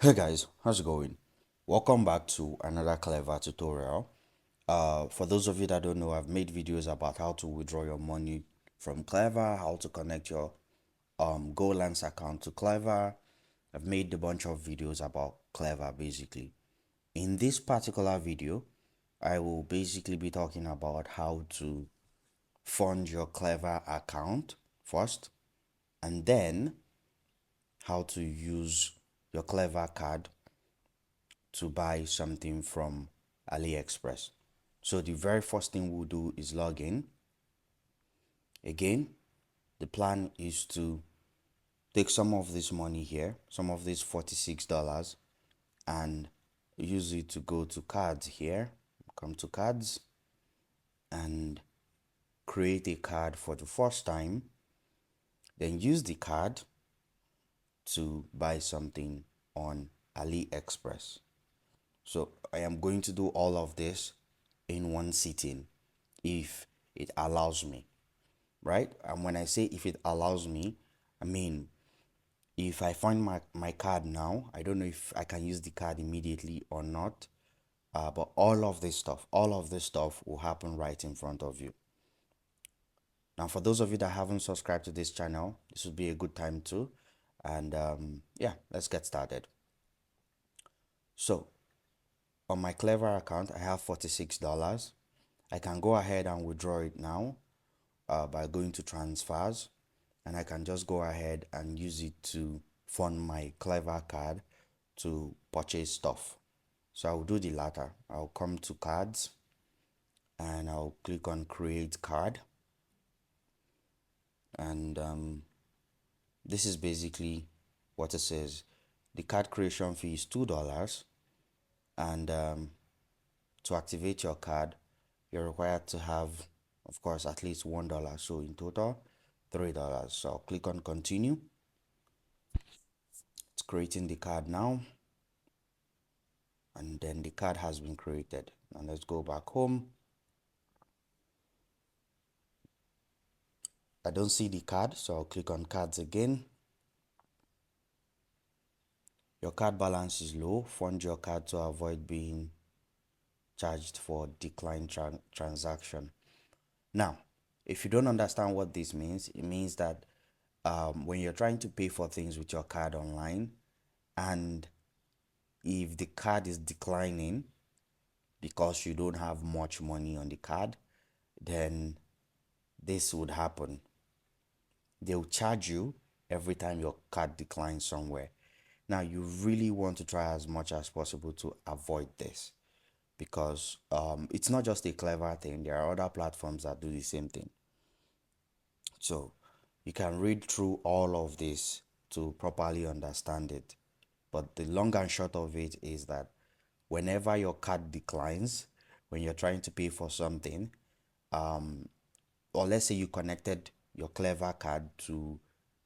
Hey guys, how's it going? Welcome back to another Cleva tutorial. For those of you that don't know, I've made videos about how to withdraw your money from Cleva, how to connect your GoLens account to Cleva. I've made a bunch of videos about Cleva basically. In this particular video, I will basically be talking about how to fund your Cleva account first, and then how to use your Cleva card to buy something from Aliexpress. So the very first thing we'll do is log in. Again, the plan is to take some of this money here, some of this $46, and use it to go to cards here. Come to cards and create a card for the first time. Then use the card to buy something on AliExpress. So I am going to do all of this in one sitting if it allows me, right? And when I say if it allows me, I mean if I find my card now, I don't know if I can use the card immediately or not. But all of this stuff will happen right in front of you. Now, for those of you that haven't subscribed to this channel, this would be a good time to. And yeah, let's get started. So, on my Clever account, I have $46. I can go ahead and withdraw it now by going to transfers, and I can just go ahead and use it to fund my Clever card to purchase stuff. So I'll do the latter. I'll come to cards and I'll click on create card, and this is basically what it says. The card creation fee is $2, and to activate your card you're required to have, of course, at least $1. So in total $3. So I'll click on continue. It's creating the card now, and then the card has been created. And let's go back home. I don't see the card, so I'll click on cards again. Your card balance is low. Fund your card to avoid being charged for declined transaction. Now, if you don't understand what this means, it means that when you're trying to pay for things with your card online, and if the card is declining because you don't have much money on the card, then this would happen. They'll charge you every time your card declines somewhere. Now, you really want to try as much as possible to avoid this, because it's not just a Clever thing. There are other platforms that do the same thing. So you can read through all of this to properly understand it. But the long and short of it is that whenever your card declines, when you're trying to pay for something, or let's say you connected your Clever card to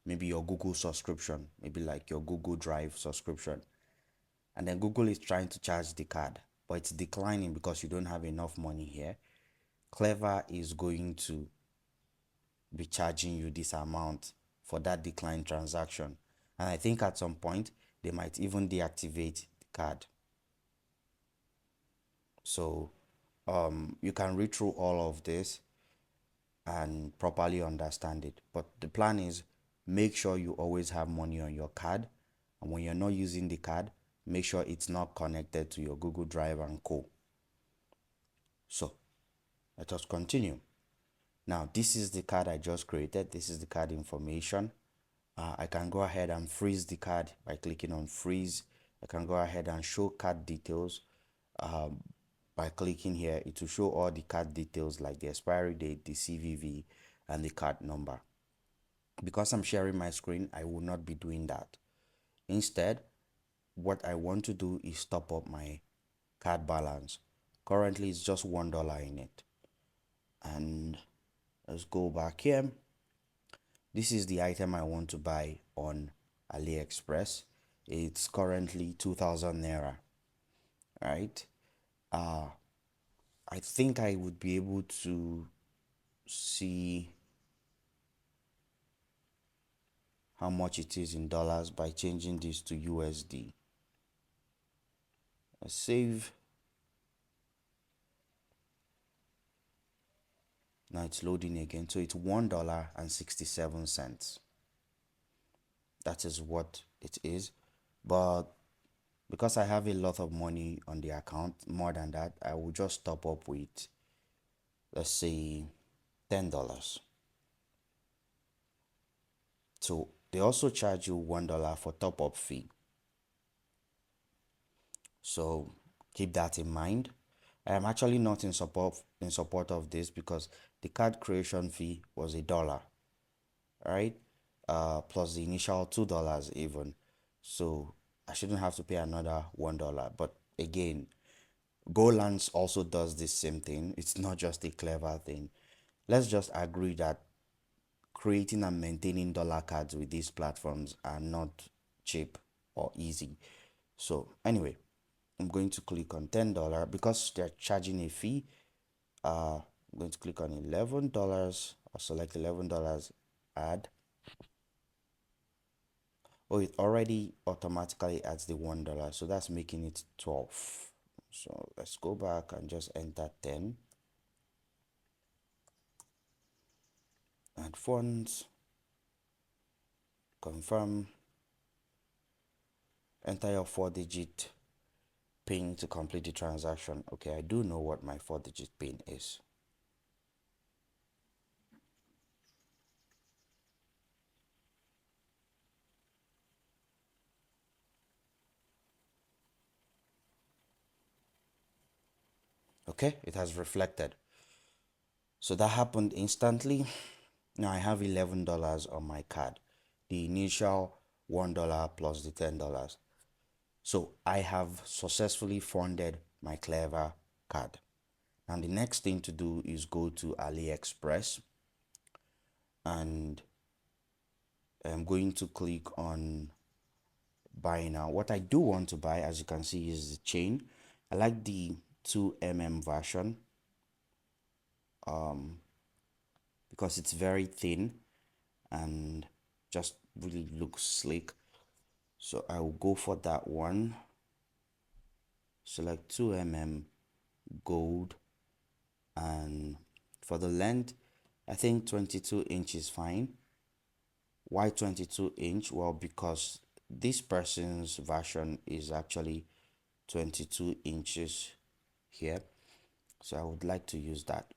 maybe your Google subscription, maybe like your Google Drive subscription, and then Google is trying to charge the card, but it's declining because you don't have enough money here. Clever is going to be charging you this amount for that declined transaction. And I think at some point they might even deactivate the card. So you can read through all of this and properly understand it. But the plan is, make sure you always have money on your card. And when you're not using the card, make sure it's not connected to your Google Drive and Co. So let us continue. Now, this is the card I just created. This is the card information. I can go ahead and freeze the card by clicking on freeze. I can go ahead and show card details by clicking here. It will show all the card details like the expiry date, the CVV, and the card number. Because I'm sharing my screen, I will not be doing that. Instead, what I want to do is top up my card balance. Currently, it's just $1 in it. And let's go back here. This is the item I want to buy on AliExpress. It's currently 2000 naira, right? I think I would be able to see how much it is in dollars by changing this to USD. Let's save. Now it's loading again. So it's $1.67. That is what it is. But because I have a lot of money on the account, more than that, I will just top up with, let's say, $10. So they also charge you $1 for top up fee. So keep that in mind. I am actually not in support of this because the card creation fee was $1, right? Plus the initial $2 even. So I shouldn't have to pay another $1. But again, Golands also does the same thing. It's not just a Cleva thing. Let's just agree that creating and maintaining dollar cards with these platforms are not cheap or easy. So anyway, I'm going to click on $10 because they're charging a fee. I'm going to click on $11 or select $11, add. Oh, it already automatically adds the $1, so that's making it 12. So let's go back and just enter 10. Add funds, confirm, enter your 4-digit PIN to complete the transaction. Okay, I do know what my 4-digit PIN is. Okay, it has reflected. So that happened instantly. Now I have $11 on my card. The initial $1 plus the $10. So I have successfully funded my Cleva card. And the next thing to do is go to Aliexpress, and I'm going to click on buy now. What I do want to buy, as you can see, is the chain. I like the 2mm version because it's very thin and just really looks sleek. So I will go for that one. Select 2mm gold, and for the length, I think 22 inch is fine. Why 22 inch? Well, because this person's version is actually 22 inches here, so I would like to use that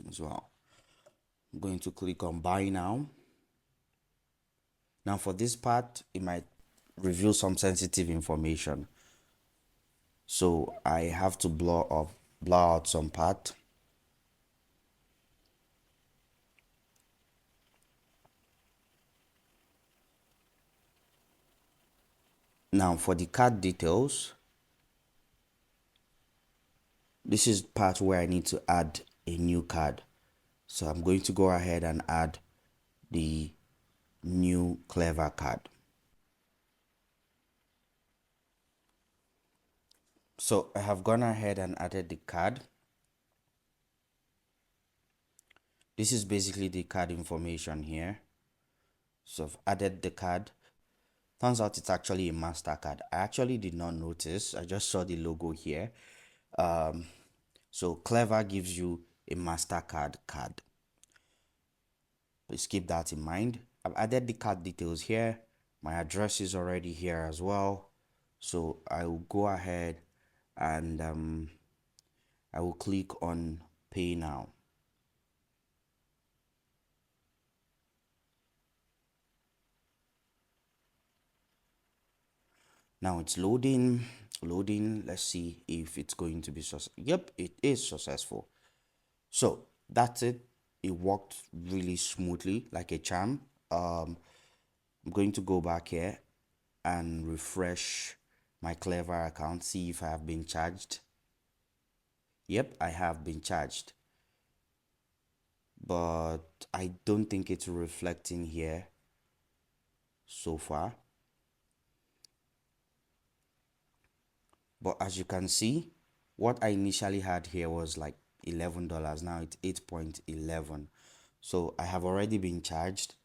as well. I'm going to click on buy now. Now for this part, it might reveal some sensitive information, so I have to blur out some part. Now for the card details, this is part where I need to add a new card. So I'm going to go ahead and add the new Cleva card. So I have gone ahead and added the card. This is basically the card information here. So I've added the card. Turns out it's actually a MasterCard. I actually did not notice. I just saw the logo here. So Cleva gives you a MasterCard card. Please keep that in mind. I've added the card details here. My address is already here as well. So I will go ahead and I will click on pay now. Now it's loading. Let's see if it's going to be successful. Yep, it is successful. So that's it. It worked really smoothly, like a charm. I'm going to go back here and refresh my Clever account, see if I have been charged. Yep, I have been charged, but I don't think it's reflecting here so far. But as you can see, what I initially had here was like $11. Now it's 8.11. So I have already been charged.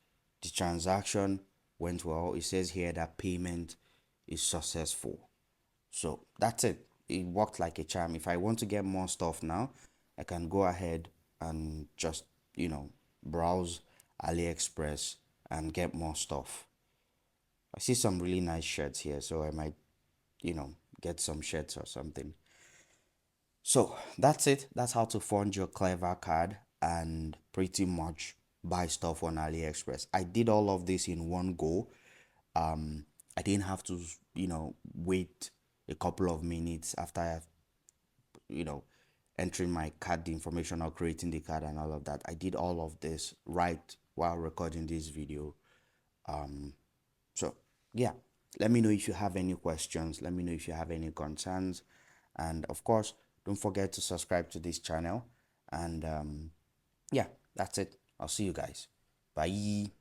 The transaction went well. It says here that payment is successful. So that's it. It worked like a charm. If I want to get more stuff now, I can go ahead and just, browse AliExpress and get more stuff. I see some really nice shirts here, so I might, get some shirts or something. So that's it. That's how to fund your Clever card and pretty much buy stuff on AliExpress. I did all of this in one go. I didn't have to, wait a couple of minutes after you know, entering my card information or creating the card and all of that. I did all of this right while recording this video. So, yeah, let me know if you have any questions. Let me know if you have any concerns. And of course, don't forget to subscribe to this channel. And yeah, that's it. I'll see you guys. Bye.